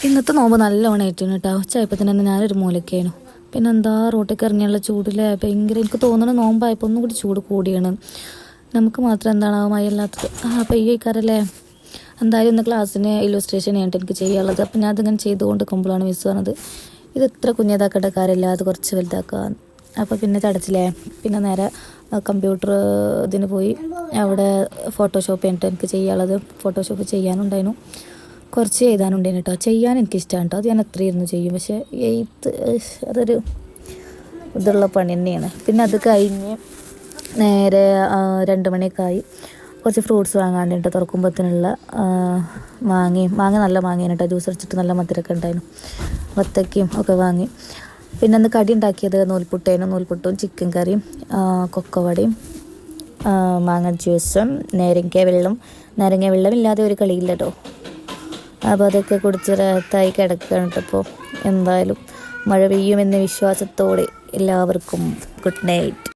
ഇന്നത്തെ നോമ്പ് നല്ലോണം ഏറ്റിന് കേട്ടോ. ഉച്ചയായപ്പോൾ തന്നെ ഞാനൊരു മൂലക്കായിരുന്നു. പിന്നെ എന്താ റോട്ടിൽ ഇറങ്ങിയുള്ള ചൂടില്ലേ ഭയങ്കര. എനിക്ക് തോന്നുന്നു നോമ്പായപ്പോൾ ഒന്നും കൂടി ചൂട് കൂടിയാണ്. നമുക്ക് മാത്രം എന്താണ് മഴയില്ലാത്തത്. പെയ്യക്കാരല്ലേ. എന്തായാലും ഇന്ന് ക്ലാസ്സിന് ഇല്ലുസ്ട്രേഷൻ ആയിട്ട് എനിക്ക് ചെയ്യാനുള്ളത്. അപ്പം ഞാൻ അതിങ്ങനെ ചെയ്തുകൊണ്ട് കൊമ്പോഴാണ് മിസ് പറഞ്ഞത് ഇത് ഇത്ര കുഞ്ഞതാക്കേണ്ട കാര്യമില്ല, അത് കുറച്ച് വലുതാക്കുക. അപ്പോൾ പിന്നെ ചടച്ചില്ലേ. പിന്നെ നേരെ കമ്പ്യൂട്ടർ ഇതിന് പോയി. അവിടെ ഫോട്ടോഷോപ്പ് ചെയ്തിട്ട് എനിക്ക് ചെയ്യാനുള്ളത് ഫോട്ടോഷോപ്പ് ചെയ്യാനുണ്ടായിരുന്നു. കുറച്ച് എഴുതാനുണ്ടായിരുന്നു കേട്ടോ. ചെയ്യാൻ എനിക്കിഷ്ടമാണ് കേട്ടോ. അത് ഞാൻ എത്ര ഇരുന്ന് ചെയ്യും. പക്ഷേ എഴുത്ത് അതൊരു ഇതുള്ള പണി തന്നെയാണ്. പിന്നെ അത് കഴിഞ്ഞ് നേരെ 2 മണിയൊക്കെ ആയി. കുറച്ച് ഫ്രൂട്ട്സ് വാങ്ങാനുണ്ട് തുറക്കുമ്പോഴത്തേനുള്ള. മാങ്ങ നല്ല മാങ്ങയാണ് കേട്ടോ. ജ്യൂസ് അടിച്ചിട്ട് നല്ല മധുരമൊക്കെ ഉണ്ടായിരുന്നു. വത്തക്കയും ഒക്കെ വാങ്ങി. പിന്നെ അന്ന് കടി ഉണ്ടാക്കിയത് നൂൽപുട്ടും ചിക്കൻ കറിയും കൊക്കവടയും മാങ്ങ ജ്യൂസും നാരങ്ങ വെള്ളം ഇല്ലാതെ ഒരു കളിയില്ല കേട്ടോ. അപ്പോൾ അതൊക്കെ കുടിച്ച് റാത്തായി കിടക്കുകയാണ് കേട്ടോ. ഇപ്പോൾ എന്തായാലും മഴ പെയ്യുമെന്ന വിശ്വാസത്തോടെ എല്ലാവർക്കും ഗുഡ് നൈറ്റ്.